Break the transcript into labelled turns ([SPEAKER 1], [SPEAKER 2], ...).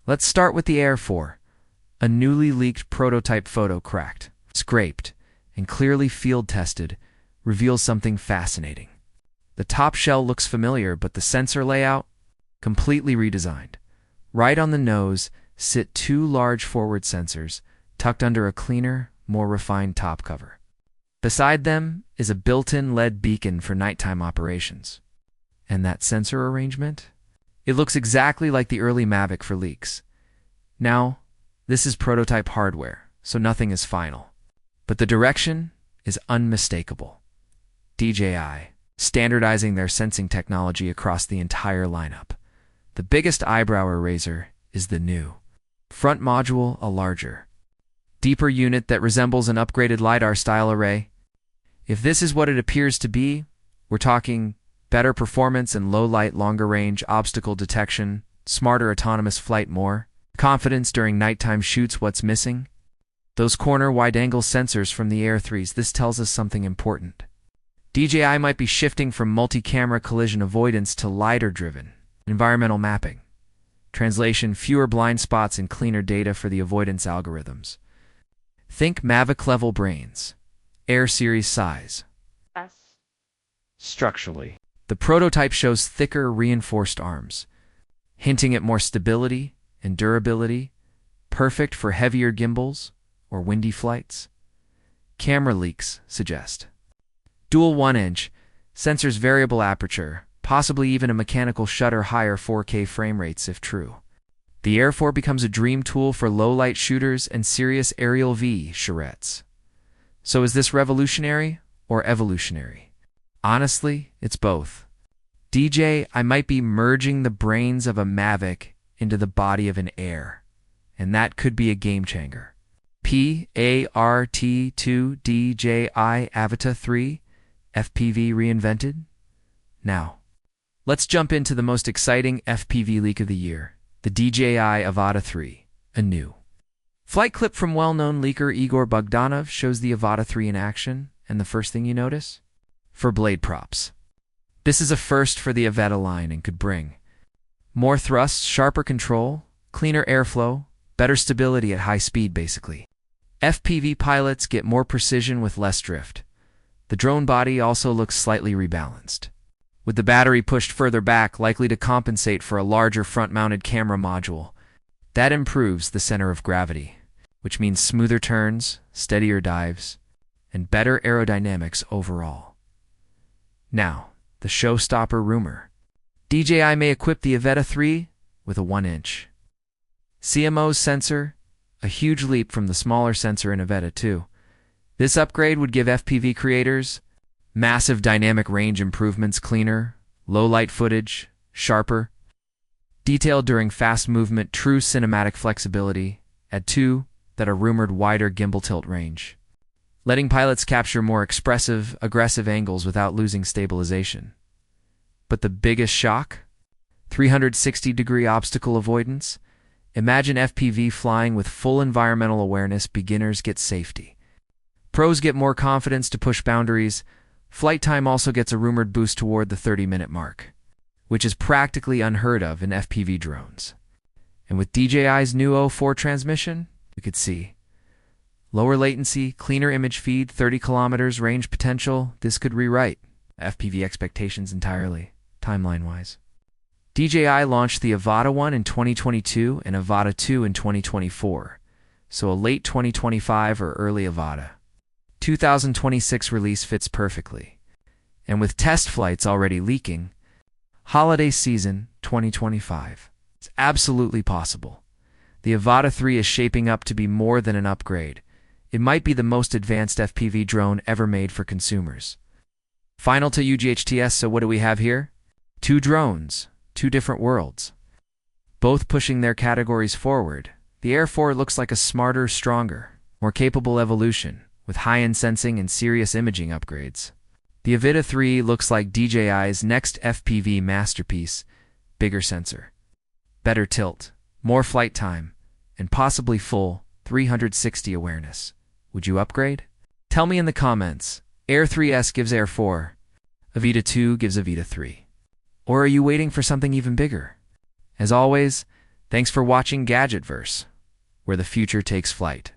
[SPEAKER 1] Let's start with the Air 4, a newly leaked prototype photo cracked, scraped, and clearly field-tested, reveals something fascinating. The top shell looks familiar, but the sensor layout? Completely redesigned. Right on the nose sit two large forward sensors, tucked under a cleaner, more refined top cover. Beside them is a built-in LED beacon for nighttime operations. And that sensor arrangement? It looks exactly like the early Mavic for leaks. Now, this is prototype hardware, so nothing is final. But the direction is unmistakable. DJI, standardizing their sensing technology across the entire lineup. The biggest eyebrow-raiser is the new front module, a larger, deeper unit that resembles an upgraded lidar-style array. If this is what it appears to be, we're talking better performance and low-light, longer-range obstacle detection, smarter autonomous flight, more confidence during nighttime shoots. What's missing? Those corner wide-angle sensors from the Air 3s. This tells us something important. DJI might be shifting from multi-camera collision avoidance to lidar-driven environmental mapping. Translation: fewer blind spots and cleaner data for the avoidance algorithms. Think Mavic-level brains. Air series size. Structurally, the prototype shows thicker, reinforced arms, hinting at more stability and durability, perfect for heavier gimbals or windy flights. Camera leaks suggest dual 1-inch, sensors variable aperture, possibly even a mechanical shutter, higher 4K frame rates if true. The Air 4 becomes a dream tool for low-light shooters and serious aerial charrettes. So is this revolutionary or evolutionary? Honestly, it's both. DJI might be merging the brains of a Mavic into the body of an Air, and that could be a game-changer. PART2 DJI Avata 3 FPV reinvented? Now, let's jump into the most exciting FPV leak of the year, the DJI Avata 3, a new flight clip from well-known leaker Igor Bogdanov shows the Avata 3 in action, and the first thing you notice? For blade props. This is a first for the Avata line and could bring more thrust, sharper control, cleaner airflow, better stability at high speed basically. FPV pilots get more precision with less drift. The drone body also looks slightly rebalanced, with the battery pushed further back, likely to compensate for a larger front-mounted camera module. That improves the center of gravity, which means smoother turns, steadier dives, and better aerodynamics overall. Now, the showstopper rumor. DJI may equip the Avata 3 with a 1-inch CMOS sensor, a huge leap from the smaller sensor in Avata 2. This upgrade would give FPV creators massive dynamic range improvements, cleaner, low-light footage, sharper, detailed during fast movement, true cinematic flexibility, add to that a rumored wider gimbal tilt range, letting pilots capture more expressive, aggressive angles without losing stabilization. But the biggest shock? 360-degree obstacle avoidance? Imagine FPV flying with full environmental awareness. Beginners get safety. Pros get more confidence to push boundaries. Flight time also gets a rumored boost toward the 30-minute mark, which is practically unheard of in FPV drones. And with DJI's new 04 transmission, we could see lower latency, cleaner image feed, 30 kilometers range potential. This could rewrite FPV expectations entirely, timeline-wise. DJI launched the Avata 1 in 2022 and Avata 2 in 2024, so a late 2025 or early Avata 2026 release fits perfectly. And with test flights already leaking, holiday season 2025. It's absolutely possible. The Avata 3 is shaping up to be more than an upgrade. It might be the most advanced FPV drone ever made for consumers. Final to UGHTS, so what do we have here? Two drones, two different worlds, both pushing their categories forward. The Air 4 looks like a smarter, stronger, more capable evolution, with high-end sensing and serious imaging upgrades. The Avata 3 looks like DJI's next FPV masterpiece, bigger sensor, better tilt, more flight time, and possibly full 360 awareness. Would you upgrade? Tell me in the comments. Air 3S gives Air 4, Avata 2 gives Avata 3. Or are you waiting for something even bigger? As always, Thanks for watching GadgetVerse, where the future takes flight.